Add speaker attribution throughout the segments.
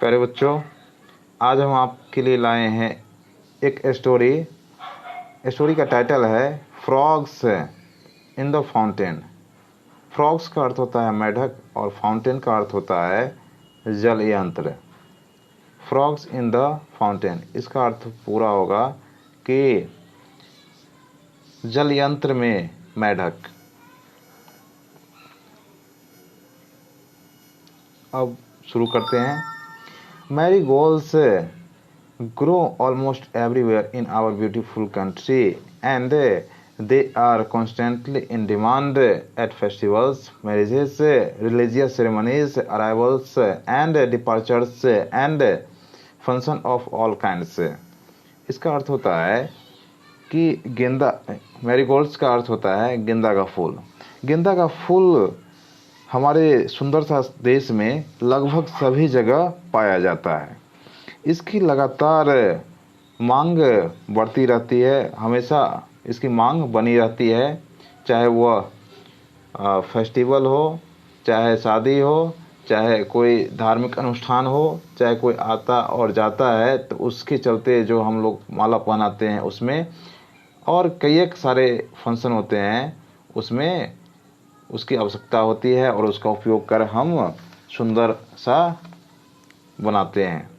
Speaker 1: प्यारे बच्चों, आज हम आपके लिए लाए हैं एक स्टोरी का टाइटल है frogs in the fountain. Frogs का अर्थ होता है मेढक और फाउंटेन का अर्थ होता है जल यंत्र। फ्रॉग्स इन द फाउंटेन, इसका अर्थ पूरा होगा कि जल यंत्र में मेढक। अब शुरू करते हैं। Marigolds grow almost everywhere in our beautiful country, and they are constantly in demand at festivals, marriages, religious ceremonies, arrivals and departures and function of all kinds। इसका अर्थ होता है कि गेंदा, मैरीगोल्ड्स का अर्थ होता है गेंदा का फूल। गेंदा का फूल हमारे सुंदर सा देश में लगभग सभी जगह पाया जाता है। इसकी लगातार मांग बढ़ती रहती है, हमेशा इसकी मांग बनी रहती है, चाहे वह फेस्टिवल हो, चाहे शादी हो, चाहे कोई धार्मिक अनुष्ठान हो, चाहे कोई आता और जाता है तो उसके चलते जो हम लोग माला पहनाते हैं उसमें, और कई एक सारे फंक्शन होते हैं उसमें उसकी आवश्यकता होती है और उसका उपयोग कर हम सुंदर सा बनाते हैं।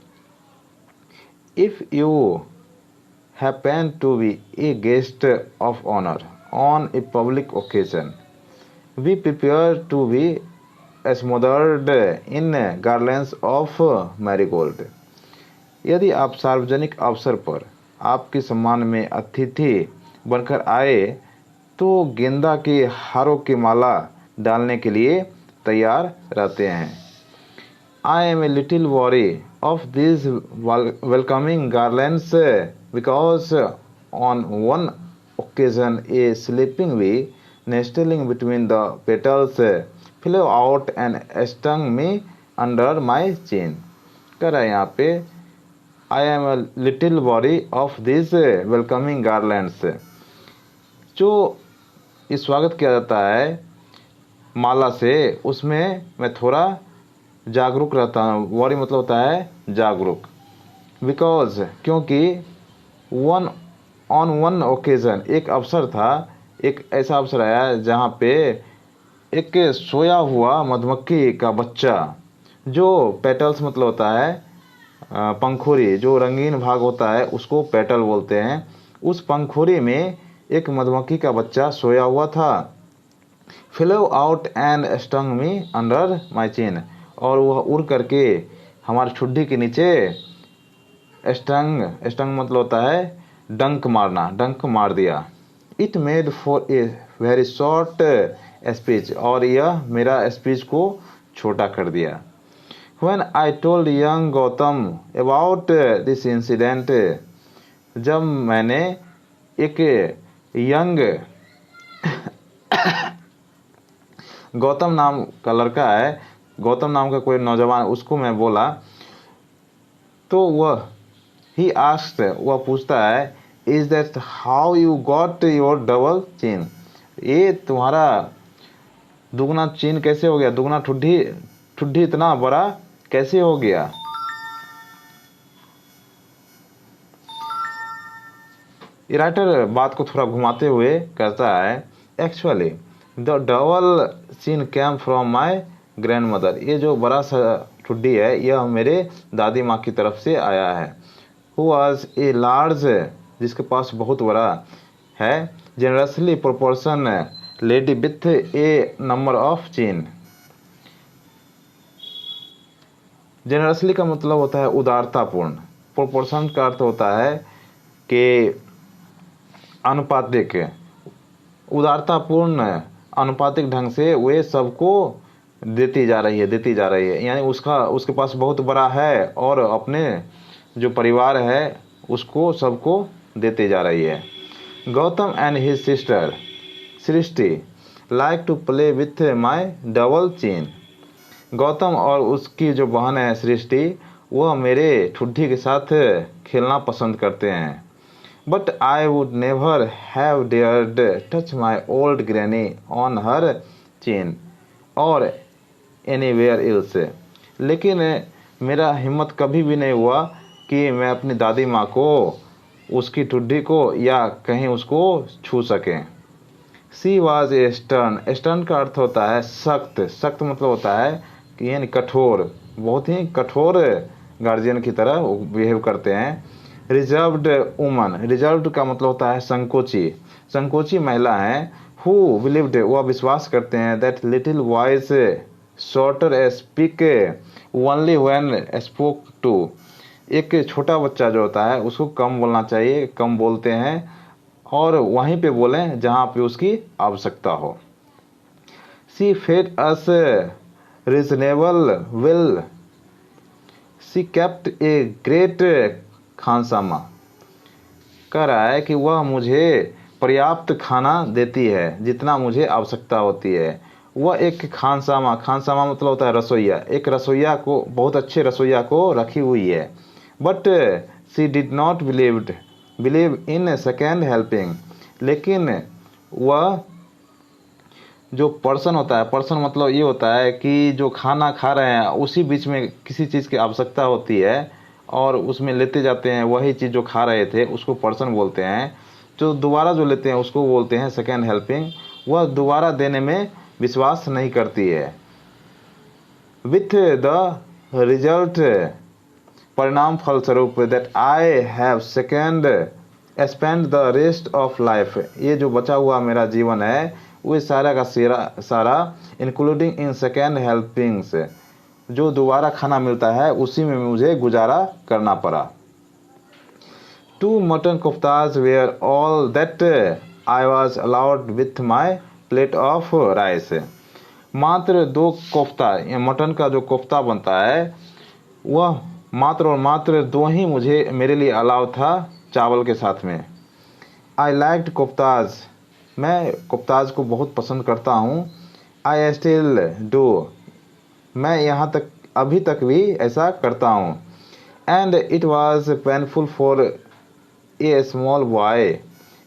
Speaker 1: If you happen to be a guest of honor on a public occasion, be prepared to be smothered in garlands of marigold। यदि आप सार्वजनिक अवसर पर आपके सम्मान में अतिथि बनकर आए तो गेंदा के हारों की माला डालने के लिए तैयार रहते हैं। I am a little wary of these welcoming garlands because on one occasion a sleeping bee nestling between the petals flew out and stung me under my chin। कह रहा है यहाँ पे I am a little wary of these welcoming garlands। जो स्वागत किया जाता है माला से, उसमें मैं थोड़ा जागरूक रहता हूँ। वरी मतलब होता है जागरूक। बिकॉज क्योंकि ऑन वन ओकेजन, एक अवसर था, एक ऐसा अवसर आया जहाँ पे एक सोया हुआ मधुमक्खी का बच्चा, जो पेटल्स मतलब होता है पंखुड़ी, जो रंगीन भाग होता है उसको पेटल बोलते हैं, उस पंखुड़ी में एक मधुमक्खी का बच्चा सोया हुआ था। Flew out and stung me under my chin, और वह उड़ करके हमारे ठुड्डी के नीचे स्टंग मतलब होता है डंक मारना, डंक मार दिया। It made for a very short speech, और यह मेरा स्पीच को छोटा कर दिया। When I told young Gautam about this incident, जब मैंने एक यंग गौतम नाम का लड़का है, गौतम नाम का कोई नौजवान, उसको मैं बोला तो वह ही आस्क्ड, वह पूछता है is that how you got your double chin, ये तुम्हारा दुगना चिन कैसे हो गया, दुगना ठुड्डी इतना बड़ा कैसे हो गया। राइटर बात को थोड़ा घुमाते हुए कहता है actually the double chin came from my grandmother, ये जो बड़ा सा ठुड्डी है यह मेरे दादी माँ की तरफ से आया है। हु वॉज ए लार्ज, जिसके पास बहुत बड़ा है, generously proportion lady with A number of chin. Generously का मतलब होता है उदारतापूर्ण, प्रोपोर्शन का अर्थ होता है कि अनुपातिक, उदारतापूर्ण अनुपातिक ढंग से वे सबको देती जा रही है, यानी उसके पास बहुत बड़ा है और अपने जो परिवार है उसको सबको देती जा रही है। Gautam and his sister Srishti like to play with my double chin, Gautam और उसकी जो बहन है सृष्टि, वह मेरे ठुड्डी के साथ खेलना पसंद करते हैं। But I would never have dared touch my old granny on her chin or anywhere else। लेकिन मेरा हिम्मत कभी भी नहीं हुआ कि मैं अपनी दादी माँ को, उसकी ठुड्डी को या कहीं उसको छू सकें। She was a stern. Stern का अर्थ होता है सख्त। सख्त मतलब होता है कि यानी कठोर, बहुत ही कठोर गार्जियन की तरह बिहेव करते हैं। Reserved woman. रिजर्व्ड का मतलब होता है संकोची। संकोची महिला है। हु बिलीव्ड, वह विश्वास करते हैं, that little voice shorter speak only when spoke to. एक छोटा बच्चा जो होता है उसको कम बोलना चाहिए, कम बोलते हैं और वहीं पे बोलें जहाँ पे उसकी आवश्यकता हो। She fed us reasonably well. She kept a great khansama. कह रहा है कि वह मुझे पर्याप्त खाना देती है जितना मुझे आवश्यकता होती है। वह एक खानसामा, खानसामा मतलब होता है रसोइया, एक रसोइया को, बहुत अच्छे रसोइया को रखी हुई है। But she did not believe in second helping. लेकिन वह जो पर्सन होता है, पर्सन मतलब ये होता है कि जो खाना खा रहे हैं उसी बीच में किसी चीज़ की आवश्यकता होती है और उसमें लेते जाते हैं, वही चीज़ जो खा रहे थे उसको पर्सन बोलते हैं। जो दोबारा जो लेते हैं उसको बोलते हैं सेकेंड हेल्पिंग। वह दोबारा देने में विश्वास नहीं करती है। विथ द रिजल्ट, परिणाम फलस्वरूप, that I have second spend the rest of life, ये जो बचा हुआ मेरा जीवन है वो सारा का सारा इंक्लूडिंग इन सेकेंड हेल्पिंग्स, जो दोबारा खाना मिलता है उसी में मुझे गुजारा करना पड़ा। 2 mutton koftas were all that I was allowed with my plate of rice. मात्र 2 कोफ्ता, मटन का जो कोफ्ता बनता है वह मात्र और मात्र 2 ही मुझे, मेरे लिए अलाउ था चावल के साथ में। आई लाइक्ड कोफ्ताज, मैं कोफ्ताज को बहुत पसंद करता हूँ। आई स्टिल डू, मैं यहाँ तक अभी तक भी ऐसा करता हूँ। And it was painful for a small boy,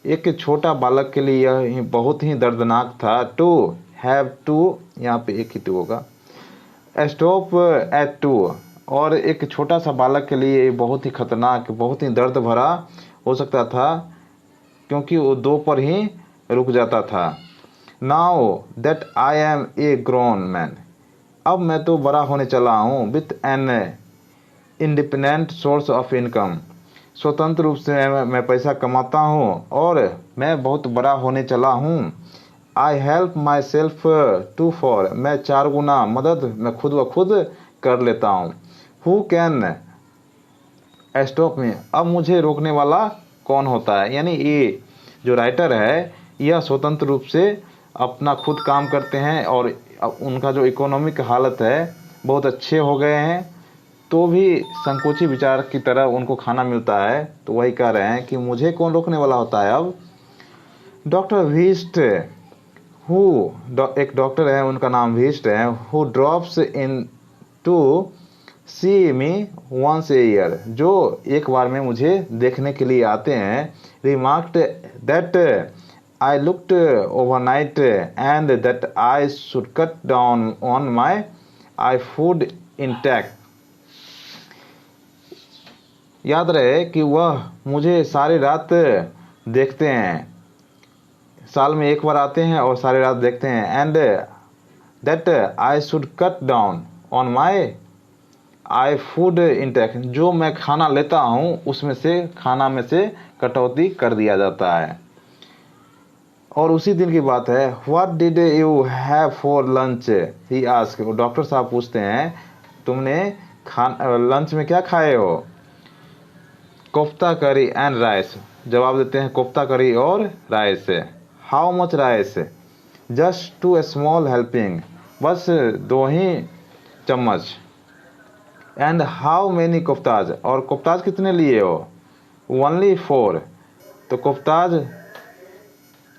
Speaker 1: एक छोटा बालक के लिए यह बहुत ही दर्दनाक था। टू हैव टू, यहाँ पे एक ही टू होगा, स्टॉप एट टू, और एक छोटा सा बालक के लिए बहुत ही खतरनाक, बहुत ही दर्द भरा हो सकता था क्योंकि वो 2 पर ही रुक जाता था। Now that I am a grown man, अब मैं तो बड़ा होने चला हूँ। With an independent source of income, स्वतंत्र रूप से मैं पैसा कमाता हूँ और मैं बहुत बड़ा होने चला हूँ। I help myself to four, मैं 4 गुना मदद मैं खुद ब खुद कर लेता हूँ। हु कैन स्टॉप मी, अब मुझे रोकने वाला कौन होता है। यानी ये जो राइटर है यह स्वतंत्र रूप से अपना खुद काम करते हैं और उनका जो इकोनॉमिक हालत है बहुत अच्छे हो गए हैं, तो भी संकोची विचार की तरह उनको खाना मिलता है, तो वही कह रहे हैं कि मुझे कौन रोकने वाला होता है। अब डॉक्टर वीस्ट, एक डॉक्टर है, उनका नाम वीस्ट है, who drops in to see me once a year, जो एक बार में मुझे देखने के लिए आते हैं। Remarked that I looked overnight and that I should cut down on my I food intake. याद रहे कि वह मुझे सारी रात देखते हैं, साल में एक बार आते हैं और सारी रात देखते हैं। And that I should cut down on my I food intake, जो मैं खाना लेता हूँ उसमें से, खाना में से कटौती कर दिया जाता है। और उसी दिन की बात है। What did you have for lunch, he ask, doctor साहब पूछते हैं तुमने लंच में क्या खाए हो। कोफ्ता करी एंड राइस, जवाब देते हैं कोफ्ता करी और rice. How much rice, just 2 small helping, बस 2 ही चम्मच। एंड हाउ मैनी कोफ्ताज, और कोफ्ताज कितने लिए हो। ओनली 4, तो कोफ्ताज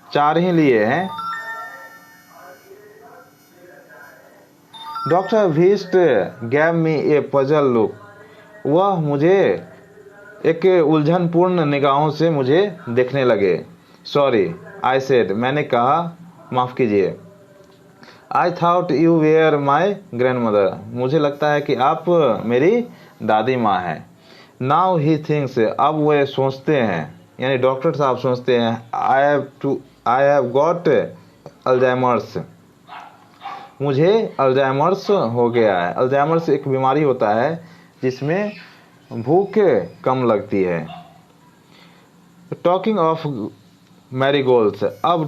Speaker 1: 4 ही लिए हैं। डॉक्टर वीस्ट गैव मी ए पजल लुक, वह मुझे एक उलझनपूर्ण निगाहों से मुझे देखने लगे। सॉरी आई सेड, मैंने कहा माफ़ कीजिए। I thought you were my grandmother, मुझे लगता है कि आप मेरी दादी माँ हैं। नाउ ही थिंक्स, अब वे सोचते हैं, यानी डॉक्टर साहब सोचते हैं, आई हैव गॉट अल्जाइमर्स, मुझे अल्जाइमर्स हो गया है। अल्जाइमर्स एक बीमारी होता है जिसमें भूख कम लगती है। टॉकिंग ऑफ मैरीगोल्ड्स, अब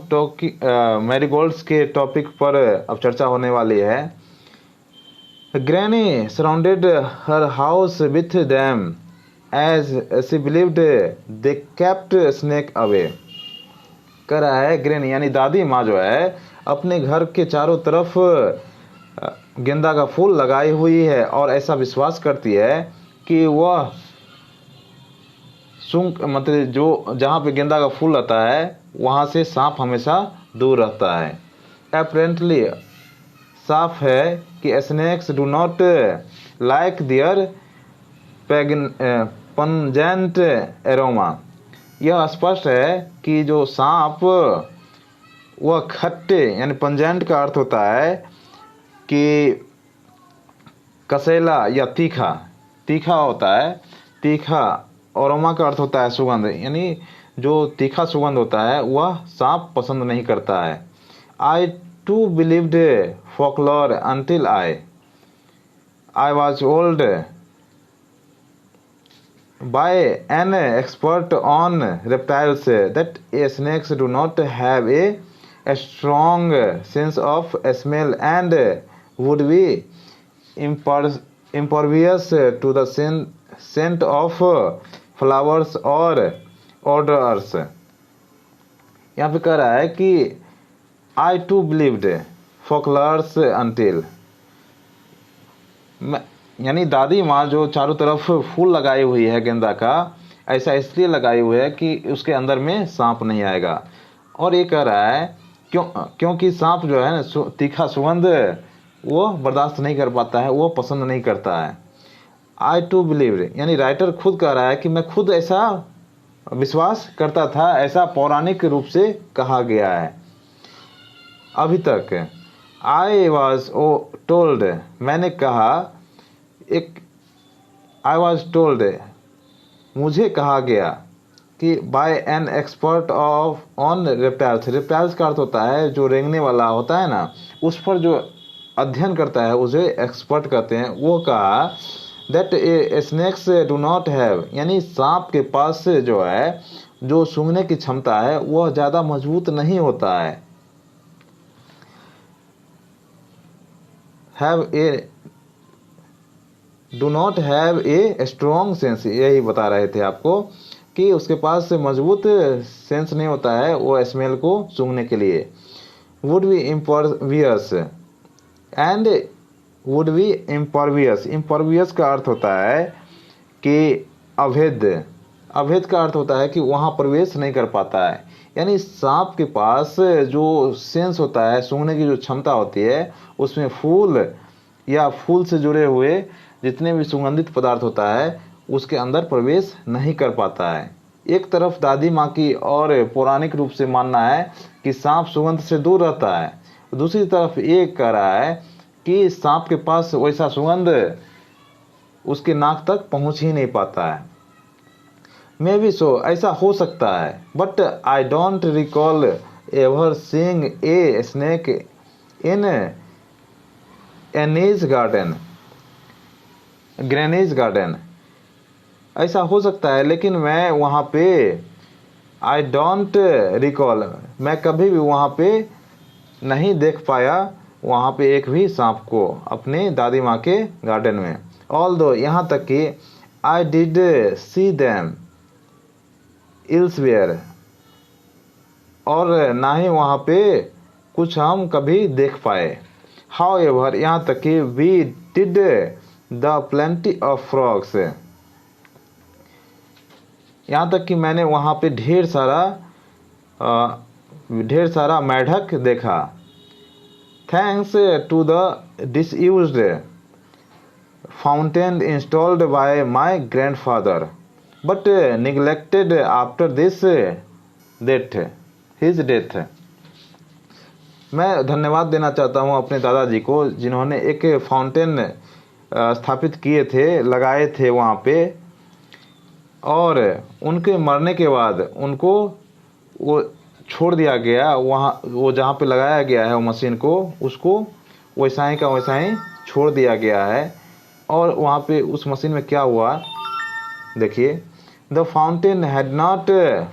Speaker 1: मैरीगोल्ड्स के टॉपिक पर अब चर्चा होने वाली है। Granny surrounded her house with them as she believed they kept snake away. कह रहा है ग्रैनी यानी दादी माँ जो है अपने घर के चारों तरफ गेंदा का फूल लगाई हुई है और ऐसा विश्वास करती है कि वह मतलब जो जहाँ पे गेंदा का फूल रहता है वहाँ से सांप हमेशा दूर रहता है। अपेरेंटली साफ है कि snakes do not like their pungent aroma. यह स्पष्ट है कि जो सांप वह खट्टे यानी पंजेंट का अर्थ होता है कि कसेला या तीखा, तीखा होता है, तीखा। अरोमा का अर्थ होता है सुगंध, यानी जो तीखा सुगंध होता है वह सांप पसंद नहीं करता है। I too believed folklore until I was told by an expert on reptiles that snakes do not have a strong sense of smell and would be impervious to the scent of flowers or odors। यहाँ पे कह रहा है कि I too believed folklores until, यानी दादी माँ जो चारों तरफ फूल लगाई हुई है गेंदा का, ऐसा इसलिए लगाई हुई है कि उसके अंदर में सांप नहीं आएगा। और ये कह रहा है क्योंकि सांप जो है ना तीखा सुगंध वो बर्दाश्त नहीं कर पाता है, वो पसंद नहीं करता है। आई टू बिलीव यानी राइटर खुद कह रहा है कि मैं खुद ऐसा विश्वास करता था, ऐसा पौराणिक रूप से कहा गया है। अभी तक आई वॉज टोल्ड, मैंने कहा, आई वॉज टोल्ड मुझे कहा गया कि by an expert on reptiles, reptiles का अर्थ होता है जो रेंगने वाला होता है ना, उस पर जो अध्ययन करता है उसे एक्सपर्ट कहते हैं। वो कहा that snakes do not have, यानी सांप के पास से जो है जो सूंघने की क्षमता है वह ज़्यादा मजबूत नहीं होता है। Do not have a strong sense, यही बता रहे थे आपको कि उसके पास मजबूत सेंस नहीं होता है वो स्मेल को सूंघने के लिए। Would be impervious and would be impervious, impervious का अर्थ होता है कि अभेद, अभेद का अर्थ होता है कि वहाँ प्रवेश नहीं कर पाता है। यानी सांप के पास जो सेंस होता है, सूंघने की जो क्षमता होती है, उसमें फूल या फूल से जुड़े हुए जितने भी सुगंधित पदार्थ होता है उसके अंदर प्रवेश नहीं कर पाता है। एक तरफ दादी माँ की और पौराणिक रूप से मानना है कि सांप सुगंध से दूर रहता है, दूसरी तरफ ये कह रहा है कि सांप के पास वैसा सुगंध उसके नाक तक पहुँच ही नहीं पाता है। मे बी सो, ऐसा हो सकता है, but I don't recall ever seeing a snake in granny's garden, granny's garden. ऐसा हो सकता है लेकिन मैं वहाँ पे आई डोंट रिकॉल, मैं कभी भी वहाँ पे नहीं देख पाया वहाँ पे एक भी सांप को अपने दादी माँ के गार्डन में। ऑल्दो, यहाँ तक कि आई डिड सी देम इल्सवेयर, और ना ही वहाँ पे कुछ हम कभी देख पाए। हाउएवर, यहाँ तक कि we did the plenty of frogs, यहाँ तक कि मैंने वहाँ पे ढेर सारा मेढक देखा। Thanks to the disused fountain installed by my grandfather but neglected after his death. मैं धन्यवाद देना चाहता हूँ अपने दादाजी को, जिन्होंने एक फाउंटेन स्थापित किए थे, लगाए थे वहाँ पे, और उनके मरने के बाद उनको वो छोड़ दिया गया वहाँ, वो जहाँ पे लगाया गया है वो मशीन को, उसको वैसा ही का वैसा ही छोड़ दिया गया है। और वहाँ पे उस मशीन में क्या हुआ देखिए, the fountain had not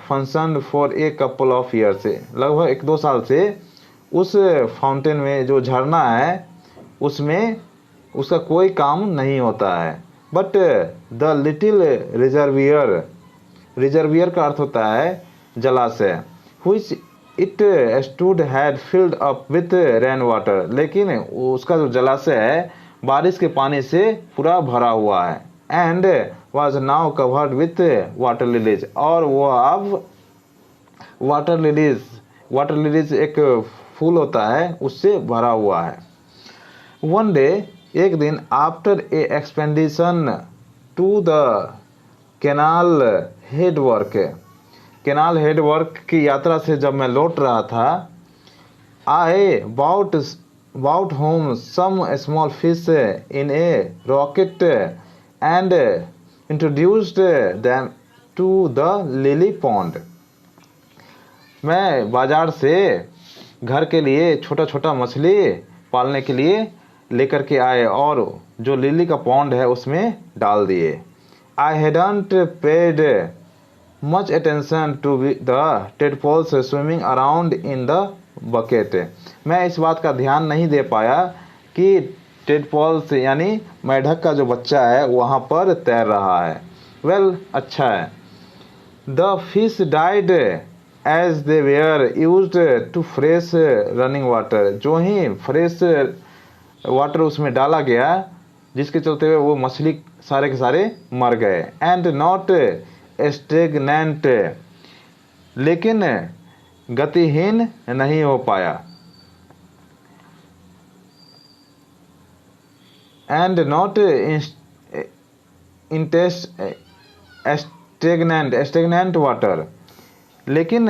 Speaker 1: function for a couple of years, लगभग 1-2 साल से उस फाउंटेन में, जो झरना है उसमें उसका कोई काम नहीं होता है। But the little reservoir, reservoir का अर्थ होता है जलाशय, which it stood had filled up with rain water, लेकिन उसका जो जलाशय है बारिश के पानी से पूरा भरा हुआ है। and was now covered with water lilies, और वो अब वाटर लिलीज एक फूल होता है उससे भरा हुआ है। वन डे, एक दिन, after a expedition to the canal headwork की यात्रा से जब मैं लौट रहा था, I brought home some small fish in a rocket and introduced them to the lily pond. मैं बाजार से घर के लिए छोटा छोटा मछली पालने के लिए लेकर के आए और जो लिली का पॉन्ड है उसमें डाल दिए। I hadn't paid much attention to the tadpoles swimming around in the bucket, मैं इस बात का ध्यान नहीं दे पाया कि टेडपोल्स यानी मेढक का जो बच्चा है वहाँ पर तैर रहा है। वेल, अच्छा है। The fish died as they were used to fresh running water, जो ही फ्रेश वाटर उसमें डाला गया जिसके चलते हुए वो मछली सारे के सारे मर गए। एंड नॉट स्टेगनेंट, लेकिन गतिहीन नहीं हो पाया। एंड नॉट स्टेगनेंट वाटर, लेकिन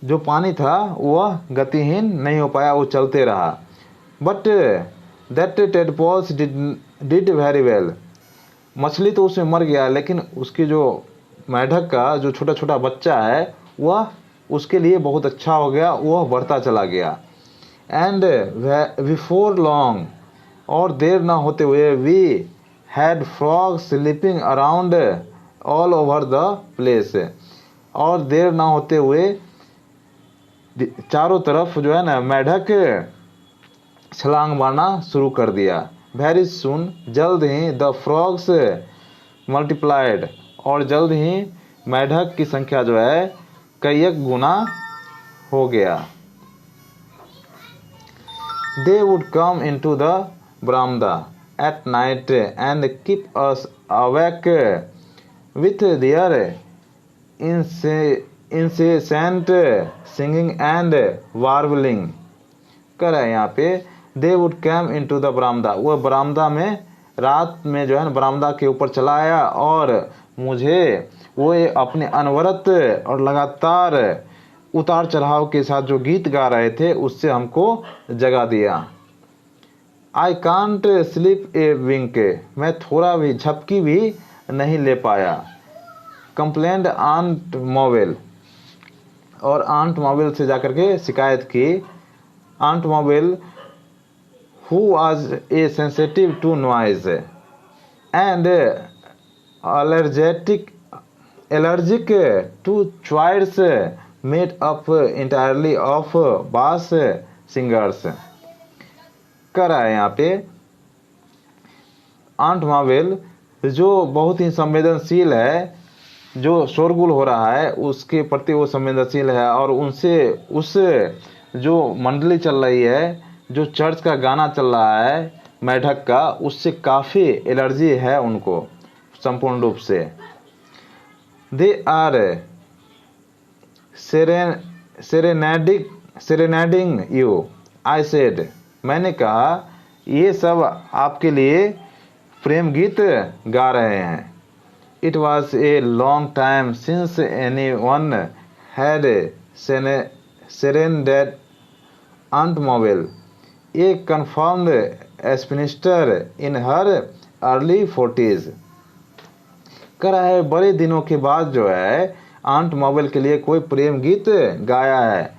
Speaker 1: जो पानी था वह गतिहीन नहीं हो पाया, वो चलते रहा। But that tadpoles did very well, मछली तो उसमें मर गया लेकिन उसकी जो मेढक का जो छोटा छोटा बच्चा है वह उसके लिए बहुत अच्छा हो गया, वह बढ़ता चला गया। एंड बिफोर लॉन्ग, और देर ना होते हुए, we had frogs sleeping around all over the place, और देर ना होते हुए चारों तरफ जो है ना मेढक छलांग मारना शुरू कर दिया। वेरी सुन, जल्द ही, द फ्रॉग्स मल्टीप्लाइड, और जल्द ही मेढक की संख्या जो है कई गुना हो गया। They would come into the verandah at night and keep us awake with their incessant singing and warbling। कर है यहाँ पे they would came into the verandah, वह बरामदा में रात में जो है ना बरामदा के ऊपर चला आया और मुझे वो अपने अनवरत और लगातार उतार चढ़ाव के साथ जो गीत गा रहे थे उससे हमको जगा दिया। आई कांट स्लीप ए विंक, मैं थोड़ा भी झपकी भी नहीं ले पाया। कंप्लेंड आंट मोवेल, और आंट मोवेल से जाकर के शिकायत की। Aunt Mabel who was a sensitive to noise and allergic to choirs made up entirely of bass singers। कर है यहाँ पे आंट मोवेल जो बहुत ही संवेदनशील है, जो शोरगुल हो रहा है उसके प्रति वो संवेदनशील है, और उनसे उस जो मंडली चल रही है, जो चर्च का गाना चल रहा है मेढक का, उससे काफ़ी एलर्जी है उनको संपूर्ण रूप से। They are serenading you, I said, मैंने कहा ये सब आपके लिए प्रेम गीत गा रहे हैं। It was a long time since any one had Aunt Mabel, a confirmed spinster in her early 40s. कह रहा है बड़े दिनों के बाद जो है आंट मॉबेल के लिए कोई प्रेम गीत गाया है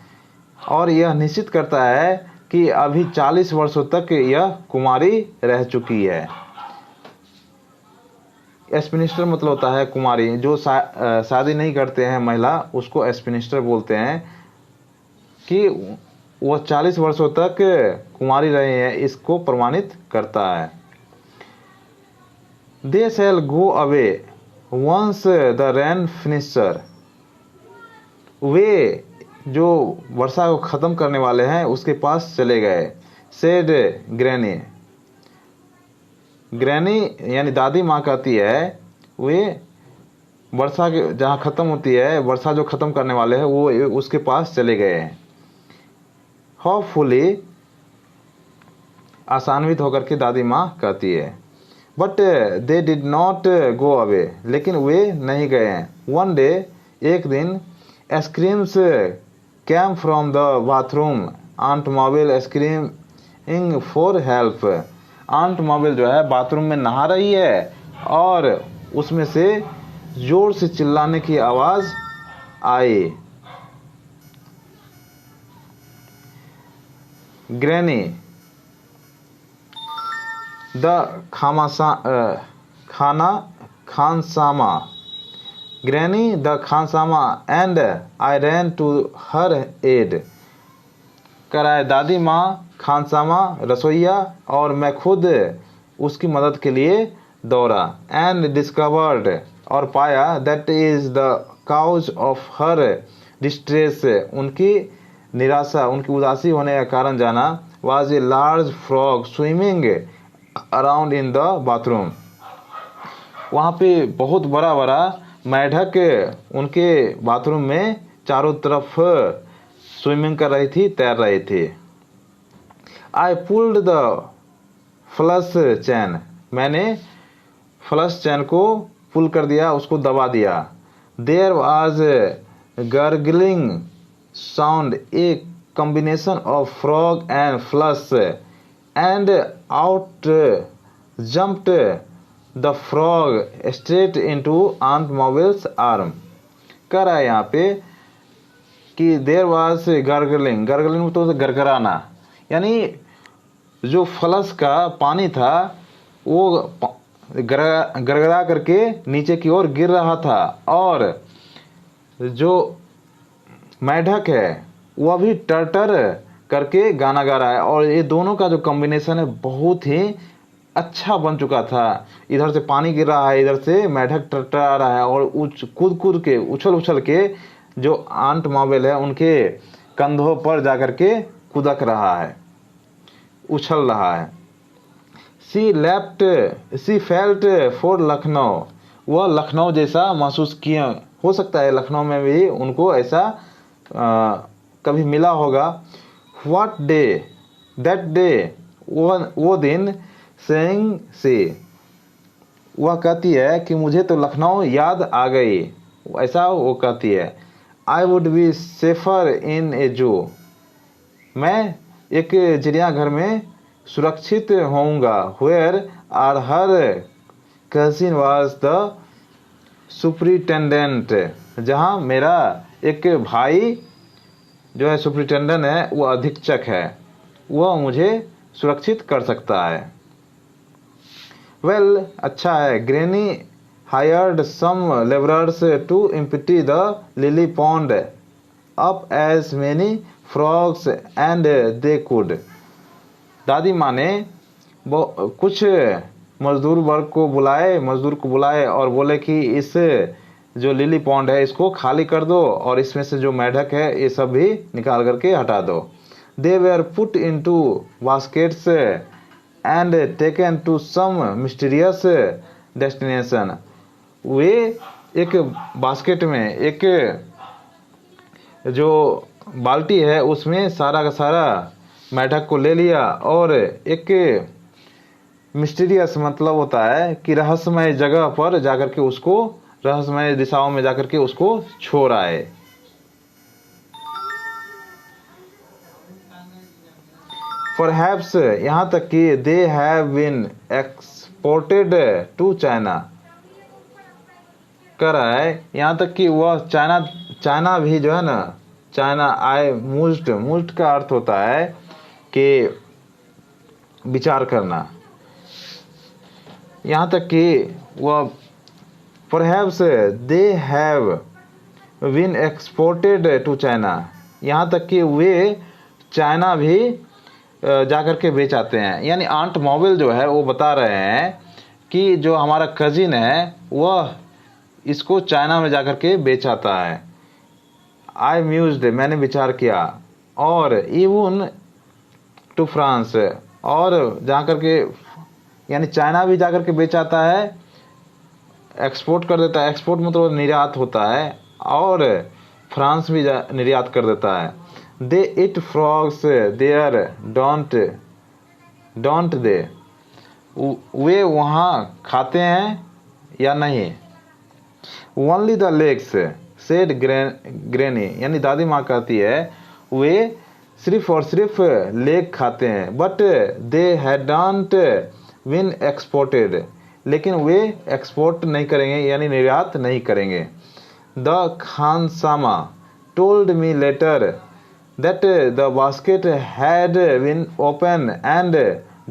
Speaker 1: और यह निश्चित करता है कि अभी 40 वर्षों तक यह कुमारी रह चुकी है। एस्पिनिस्टर मतलब होता है कुमारी, जो शादी नहीं करते हैं महिला, उसको एस्पिनिस्टर बोलते हैं, कि वह 40 वर्षों तक कुमारी रहे हैं, इसको प्रमाणित करता है। They shall go away once the rain finishes, वे जो वर्षा को ख़त्म करने वाले हैं उसके पास चले गए। सेड ग्रैनी, ग्रैनी यानी दादी माँ कहती है वे वर्षा के जहाँ ख़त्म होती है, वर्षा जो ख़त्म करने वाले हैं वो उसके पास चले गए हैं। होपफुली, आसान्वित होकर के दादी माँ कहती है। But they did not go away, लेकिन वे नहीं गए हैं। वन डे, एक दिन, screams came from the bathroom, Aunt Mabel screaming for help. Aunt Mabel जो है बाथरूम में नहा रही है और उसमें से जोर से चिल्लाने की आवाज़ आई। Granny the khansama, granny the khansama and I ran to her aid. कराए दादी माँ खानसामा रसोईया और मैं खुद उसकी मदद के लिए दौड़ा। एंड डिस्कवर्ड, और पाया, that is the cause of her distress, उनकी निराशा, उनकी उदासी होने का कारण जाना। Was a large frog swimming around in the bathroom, वहाँ पे बहुत बड़ा बड़ा मेढक उनके बाथरूम में चारों तरफ स्विमिंग कर रही थी, तैर रही थी। आई पुल्ड द फ्लश चैन, मैंने फ्लश चैन को पुल कर दिया, उसको दबा दिया। There was gargling sound, a combination of frog and flush, and out jumped the frog straight into Aunt Mabel's arm। कह रहा है यहाँ पे कि देर वाज गर्गलिंग, गर्गलिंग तो गरगराना, यानी जो फ्लश का पानी था वो गरगरा करके नीचे की ओर गिर रहा था और जो मेढक है वह भी टर करके गाना गा रहा है। और ये दोनों का जो कॉम्बिनेशन है बहुत ही अच्छा बन चुका था। इधर से पानी गिर रहा है, इधर से मेढक टरटरा रहा है और कूद कूद के उछल के जो आंट मॉबेल है उनके कंधों पर जाकर के कूदक रहा है, उछल रहा है। सी फेल्ट फॉर लखनऊ, वह लखनऊ जैसा महसूस किया, हो सकता है लखनऊ में भी उनको ऐसा कभी मिला होगा। व्हाट डे, दैट डे, वो दिन, सेइंग से, वह कहती है कि मुझे तो लखनऊ याद आ गई, ऐसा वो कहती है। I would be safer in a zoo, मैं एक चिड़ियाघर में सुरक्षित होऊंगा। Where are her cousin was the superintendent, जहाँ मेरा एक भाई जो है सुपरिटेंडेंट है, वो अधीक्षक है, वह मुझे सुरक्षित कर सकता है। वेल, अच्छा है। Granny hired some labourers to empty the lily pond up as many frogs and they could. दादी माँ ने कुछ मजदूर को बुलाए और बोले कि इस जो लिली पॉन्ड है इसको खाली कर दो और इसमें से जो मेढक है ये सब भी निकाल करके हटा दो। They were put into baskets and taken to some mysterious destination, वे एक बास्केट में, एक जो बाल्टी है उसमें सारा का सारा मेढक को ले लिया और एक मिस्टीरियस मतलब होता है कि रहस्यमय जगह पर जाकर के उसको, रहस्यमय दिशाओं में जाकर के उसको छोड़ आए। परहैप्स यहाँ तक कि they have been exported to China, कर रहा है यहाँ तक कि वह चाइना भी जो है ना, चाइना आई मूज्ड का अर्थ होता है कि विचार करना, यहाँ तक कि वह perhaps they have been exported to China, यहाँ तक कि वे चाइना भी जाकर के बेच आते हैं। यानी आंट मॉवेल जो है वो बता रहे हैं कि जो हमारा कजिन है वह इसको चाइना में जाकर के बेच आता है। आई म्यूज्ड, मैंने विचार किया, और इवन टू फ्रांस, और जाकर के यानी चाइना भी जाकर के बेच आता है, एक्सपोर्ट कर देता है, एक्सपोर्ट मतलब निर्यात होता है, और फ्रांस भी निर्यात कर देता है। They eat frogs there don't they, वे वहाँ खाते हैं या नहीं। Only the legs said granny, यानी दादी माँ कहती है वे सिर्फ और सिर्फ लेग खाते हैं। But they hadn't been exported, लेकिन वे एक्सपोर्ट नहीं करेंगे यानी निर्यात नहीं करेंगे। द खानसामा told me later that the basket had been opened and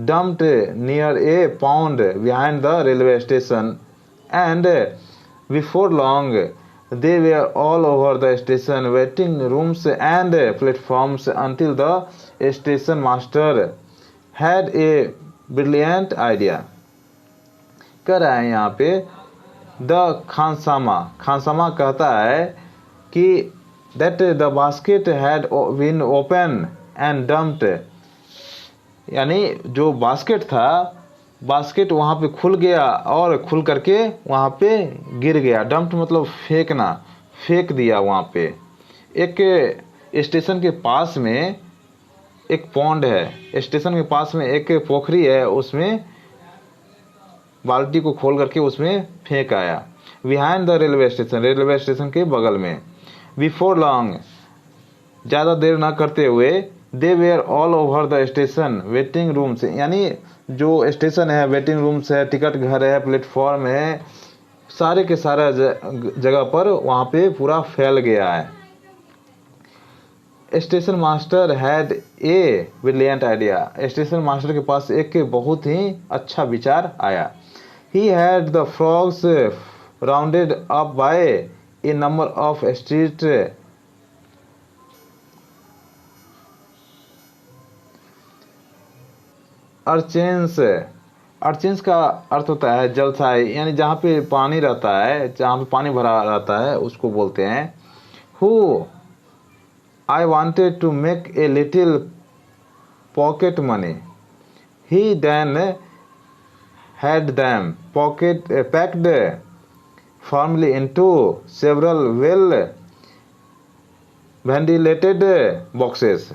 Speaker 1: dumped near a pond behind the railway station, and before long they were all over the station, waiting rooms and platforms, until the station master had a brilliant idea। कह रहा है यहाँ पे the खानसामा कहता है कि that the basket had been opened and dumped, यानी जो बास्केट था, बास्केट वहाँ पे खुल गया और खुल करके वहाँ पे गिर गया। डंप्ड मतलब फेंकना, फेंक दिया वहाँ पे। एक स्टेशन के पास में एक पॉन्ड है, स्टेशन के पास में एक पोखरी है, उसमें बाल्टी को खोल करके उसमें फेंक आया। बिहाइंड द रेलवे स्टेशन के बगल में। बिफोर लॉन्ग, ज़्यादा देर ना करते हुए, they were all over the station waiting rooms, यानी जो स्टेशन है, वेटिंग रूम्स है, टिकट घर है, प्लेटफॉर्म है, सारे के सारा जगह पर वहाँ पे पूरा फैल गया है। Station master had a brilliant idea, station master के पास एक बहुत ही अच्छा विचार आया। He had the frogs rounded up by A number of street urchins का अर्थ होता है जलसाई, यानी जहाँ पे पानी रहता है, जहाँ पे पानी भरा रहता है उसको बोलते हैं। Who I wanted to make a little pocket money. He then had them packed firmly into several well ventilated boxes।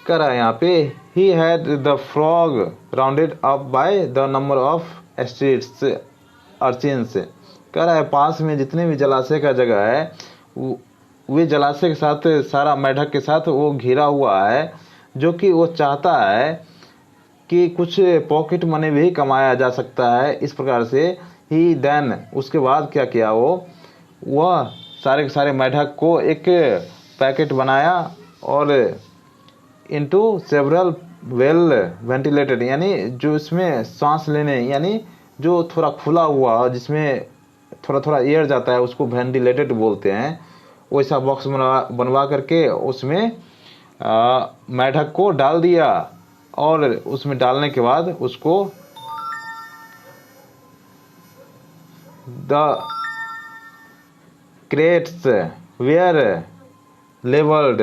Speaker 1: कर रहा है यहाँ पे he had the frog rounded up by the number of streets urchins। कर रहा है पास में जितने भी जलाशय का जगह है वे जलाशय के साथ, सारा मेढक के साथ वो घिरा हुआ है, जो कि वो चाहता है कि कुछ पॉकेट मनी भी कमाया जा सकता है। इस प्रकार से ही देन, उसके बाद क्या किया, वह सारे के सारे मेढक को एक पैकेट बनाया और इनटू सेवरल वेल वेंटिलेटेड, यानी जो इसमें सांस लेने, यानी जो थोड़ा खुला हुआ जिसमें थोड़ा थोड़ा एयर जाता है उसको वेंटिलेटेड बोलते हैं, वैसा बॉक्स बनवा करके उसमें मेढक को डाल दिया। और उसमें डालने के बाद उसको द क्रेट्स वेयर लेवल्ड,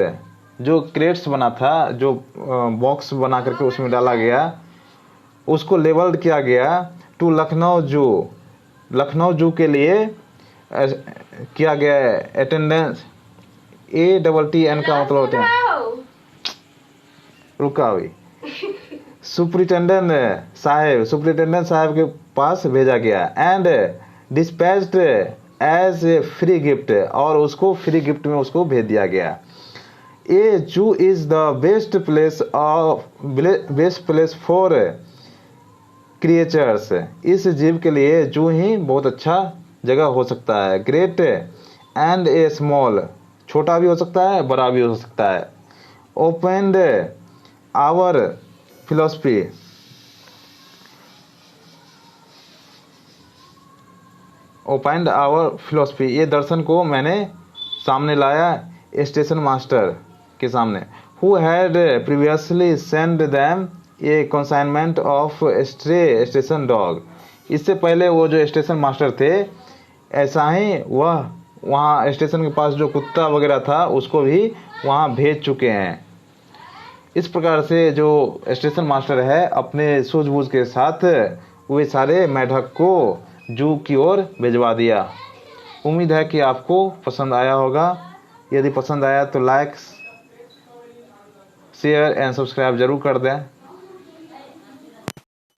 Speaker 1: जो क्रेट्स बना था, जो बॉक्स बना करके उसमें डाला गया, उसको लेवल्ड किया गया टू लखनऊ जू, लखनऊ जू के लिए किया गया है। अटेंडेंस ATTN का मतलब होता है, रुका हुई, सुपरिटेंडेंट साहब के पास भेजा गया। And dispatched as a free gift, और उसको फ्री गिफ्ट में उसको भेज दिया गया। ए जू is the best place for creatures. इस जीव के लिए जू ही बहुत अच्छा जगह हो सकता है। ग्रेट एंड ए स्मॉल, छोटा भी हो सकता है, बड़ा भी हो सकता है। Opened our philosophy, opened our philosophy, ये दर्शन को मैंने सामने लाया स्टेशन मास्टर के सामने। Who had previously send them A consignment of stray station dog. इससे पहले वो जो स्टेशन मास्टर थे, ऐसा ही वह वहाँ स्टेशन के पास जो कुत्ता वगैरह था उसको भी वहाँ भेज चुके हैं। इस प्रकार से जो स्टेशन मास्टर है अपने सूझबूझ के साथ वे सारे मेढक को जू की ओर भिजवा दिया। उम्मीद है कि आपको पसंद आया होगा। यदि पसंद आया तो लाइक, शेयर एंड सब्सक्राइब जरूर कर दें।